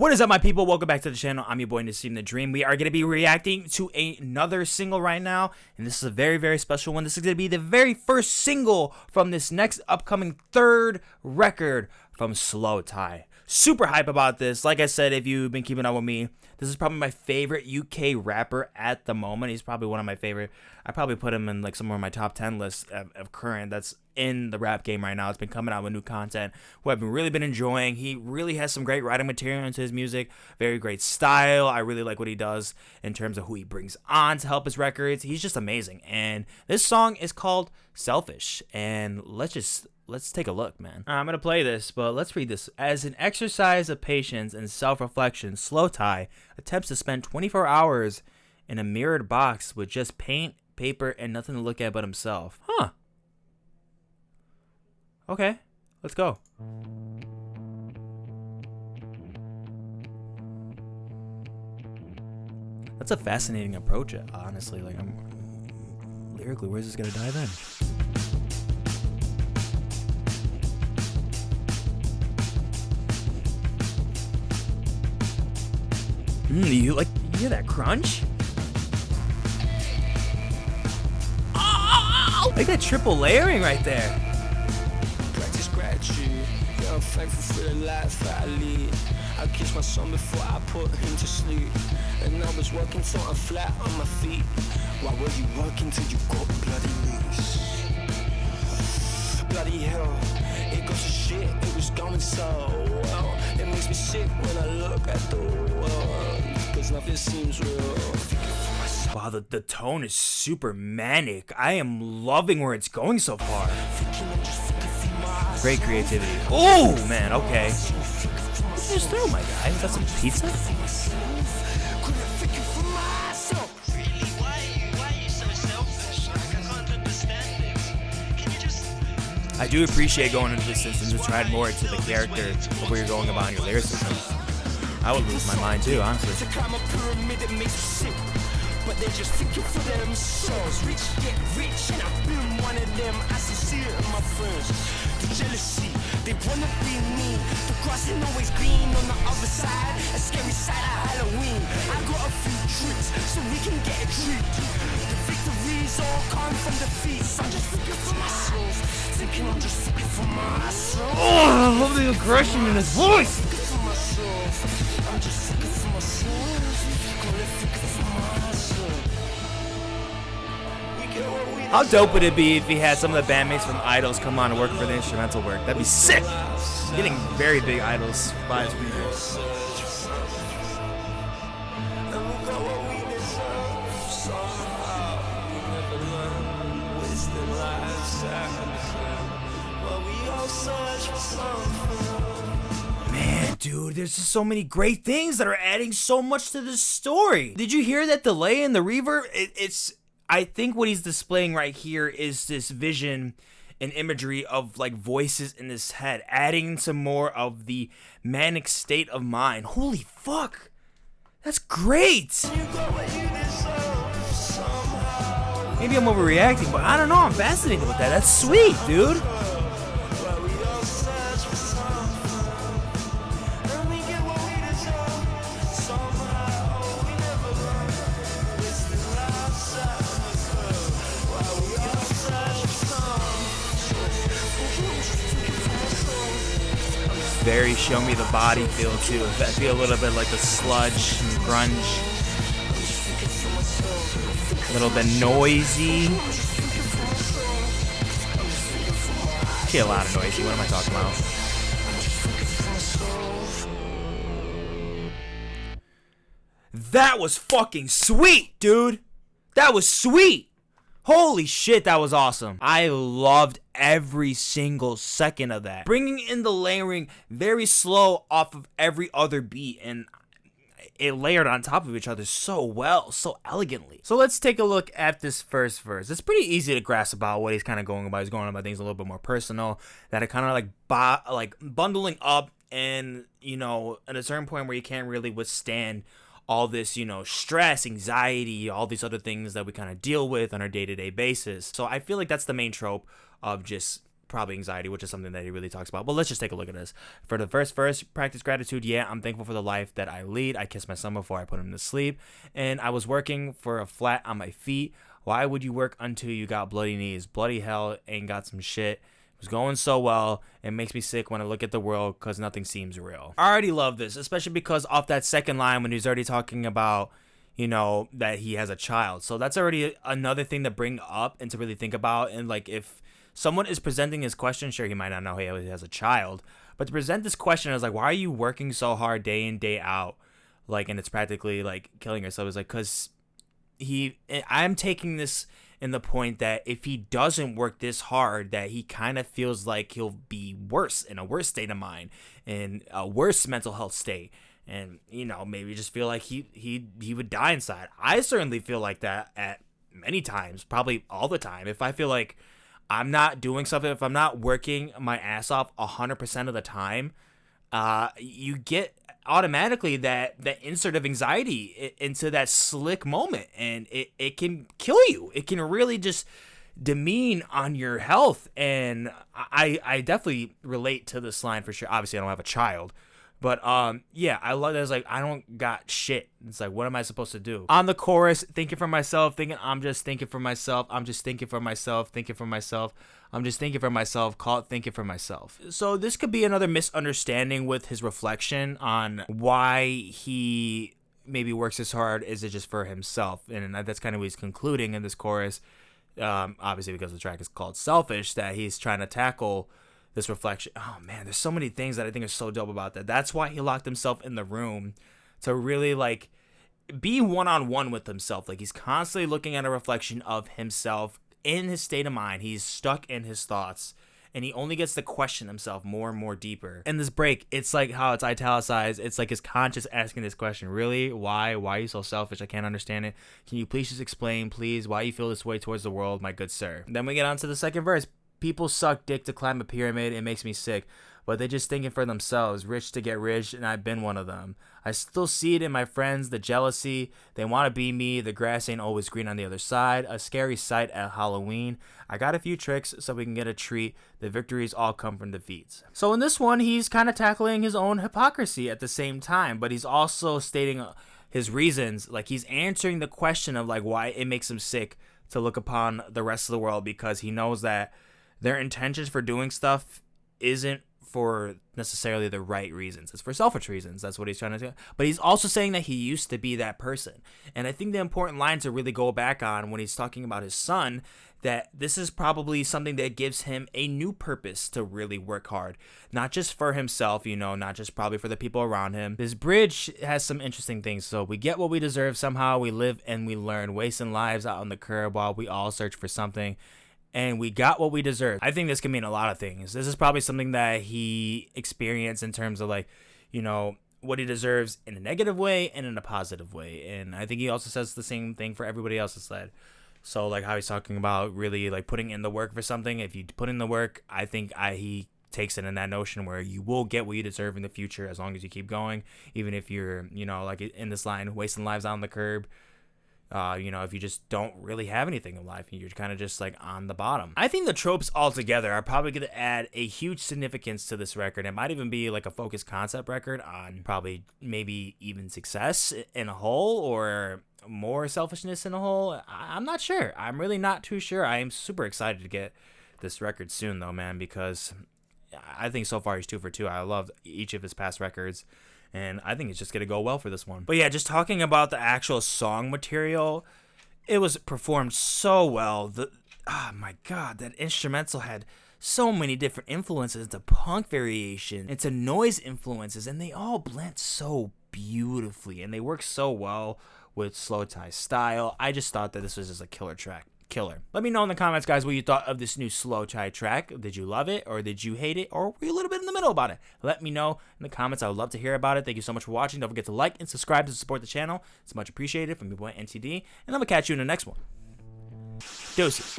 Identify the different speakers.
Speaker 1: What is up, my people? Welcome back to the channel. I'm your boy Nassim the Dream. We are going to be reacting to another single right now, and this is a very, very special one. This is going to be the very first single from this next upcoming third record from Slowthai. Super hype about this. Like I said, if you've been keeping up with me, this is probably my favorite UK rapper at the moment. He's probably one of my favorite. I probably put him in like somewhere in my top 10 list of current that's in the rap game right now. It's been coming out with new content who I've really been enjoying. He really has some great writing material into his music. Very great style. I really like what he does in terms of who he brings on to help his records. He's just amazing. And this song is called Selfish. And let's take a look, man. I'm going to play this, but let's read this. As an exercise of patience and self-reflection, Slowthai attempts to spend 24 hours in a mirrored box with just paint, paper, and nothing to look at but himself. Huh. Okay, let's go. That's a fascinating approach, honestly. Like, lyrically, where's this gonna dive in? You hear that crunch? Oh! Like that triple layering right there.
Speaker 2: Practice gratitude. Yeah, I'm thankful for the life that I lead. I kissed my son before I put him to sleep. And I was working till I'm flat on my feet. Why were you working till you got bloody knees? Bloody hell, it got so shit, it was going so well. It makes me sick when I look at the world, cause nothing seems real.
Speaker 1: Wow, the tone is super manic. I am loving where it's going so far. Great creativity. Oh, man, okay. What did you just throw, my guy? Is that some pizza? I do appreciate going into this and just trying more into the character of where you're going about your lyricism. I would lose my mind too, honestly.
Speaker 2: But they're just thinking for themselves. Rich get rich, and I've been one of them. I see it in my friends. The jealousy, they wanna be me. The grass ain't always green on the other side. A scary side of Halloween. I got a few tricks so we can get a treat. The victories all come from defeats. I'm just thinking for myself. Thinking I'm just thinking for myself.
Speaker 1: Oh, I love the aggression in his voice.
Speaker 2: I'm just thinking for myself.
Speaker 1: How dope would it be if he had some of the bandmates from Idols come on and work for the instrumental work? That'd be sick. Getting very big Idols vibes from here. Man, dude, there's just so many great things that are adding so much to this story. Did you hear that delay in the reverb? I think what he's displaying right here is this vision and imagery of like voices in his head, adding some more of the manic state of mind. Holy fuck, that's great. Maybe I'm overreacting, but I don't know, I'm fascinated with that. That's sweet, dude. Very show me the body feel too. I feel a little bit like the sludge and grunge. A little bit noisy. Actually a lot of noisy. What am I talking about? That was fucking sweet, dude. That was sweet. Holy shit, that was awesome. I loved every single second of that. Bringing in the layering very slow off of every other beat, and it layered on top of each other so well, so elegantly. So let's take a look at this first verse. It's pretty easy to grasp about what he's kind of going about. He's going about things a little bit more personal, that are kind of like bundling up, and you know, at a certain point where you can't really withstand all this, you know, stress, anxiety, all these other things that we kind of deal with on our day-to-day basis. So I feel like that's the main trope of just probably anxiety, which is something that he really talks about. But let's just take a look at this. For the first verse, practice gratitude. Yeah, I'm thankful for the life that I lead. I kiss my son before I put him to sleep. And I was working for a flat on my feet. Why would you work until you got bloody knees? Bloody hell, ain't got some shit. It was going so well. It makes me sick when I look at the world because nothing seems real. I already love this, especially because off that second line when he's already talking about, you know, that he has a child. So that's already another thing to bring up and to really think about. And like, if someone is presenting his question, sure, he might not know he has a child, but to present this question as like, why are you working so hard day in, day out? Like, and it's practically like killing yourself. It's like, cause I'm taking this in the point that if he doesn't work this hard, that he kind of feels like he'll be worse, in a worse state of mind, in a worse mental health state. And, you know, maybe just feel like he would die inside. I certainly feel like that at many times, probably all the time. If I feel like I'm not doing something, if I'm not working my ass off 100% of the time, you get automatically that insert of anxiety into that slick moment, and it can kill you. It can really just demean on your health. And I definitely relate to this line for sure. Obviously I don't have a child, but yeah, I love that. It's like, I don't got shit. It's like, what am I supposed to do? On the chorus, thinking for myself, thinking I'm just thinking for myself. I'm just thinking for myself, thinking for myself. I'm just thinking for myself, call it thinking for myself. So this could be another misunderstanding with his reflection on why he maybe works as hard. Is it just for himself? And that's kind of what he's concluding in this chorus. Obviously because the track is called Selfish, that he's trying to tackle this reflection. Oh man, there's so many things that I think are so dope about that. That's why he locked himself in the room, to really like be one-on-one with himself. Like, he's constantly looking at a reflection of himself in his state of mind. He's stuck in his thoughts, and he only gets to question himself more and more deeper. In this break, it's like how it's italicized. It's like his conscious asking this question. Really? Why are you so selfish? I can't understand it. Can you please just explain, please, why you feel this way towards the world, my good sir? Then we get on to the second verse. People suck dick to climb a pyramid. It makes me sick. But they just thinking for themselves, rich to get rich, and I've been one of them. I still see it in my friends, the jealousy. They want to be me. The grass ain't always green on the other side. A scary sight at Halloween. I got a few tricks so we can get a treat. The victories all come from defeats. So in this one, he's kind of tackling his own hypocrisy at the same time, but he's also stating his reasons. Like, he's answering the question of like why it makes him sick to look upon the rest of the world, because he knows that their intentions for doing stuff isn't for necessarily the right reasons. It's for selfish reasons. That's what he's trying to do. But he's also saying that he used to be that person. And I think the important line to really go back on when he's talking about his son, that this is probably something that gives him a new purpose to really work hard. Not just for himself, you know, not just probably for the people around him. This bridge has some interesting things. So we get what we deserve. Somehow we live and we learn. Wasting lives out on the curb while we all search for something. And we got what we deserve. I think this can mean a lot of things. This is probably something that he experienced in terms of like, you know, what he deserves in a negative way and in a positive way. And I think he also says the same thing for everybody else's side. So like how he's talking about really like putting in the work for something. If you put in the work, I think he takes it in that notion where you will get what you deserve in the future as long as you keep going. Even if you're, you know, like in this line, wasting lives out on the curb. You know, if you just don't really have anything in life and you're kind of just like on the bottom. I think the tropes altogether are probably going to add a huge significance to this record. It might even be like a focused concept record on probably maybe even success in a whole, or more selfishness in a whole. I'm not sure. I'm really not too sure. I am super excited to get this record soon though, man, because I think so far he's 2 for 2. I love each of his past records. And I think it's just going to go well for this one. But yeah, just talking about the actual song material, it was performed so well. Oh my God, that instrumental had so many different influences, into punk variation, into noise influences, and they all blend so beautifully. And they work so well with Slowthai style. I just thought that this was just a killer track. Killer. Let me know in the comments, guys, what you thought of this new Slowthai track. Did you love it, or did you hate it, or were you a little bit in the middle about it? Let me know in the comments. I would love to hear about it. Thank you so much for watching. Don't forget to like and subscribe to support the channel. It's much appreciated from your boy NTD, and I'm gonna catch you in the next one. Deuces.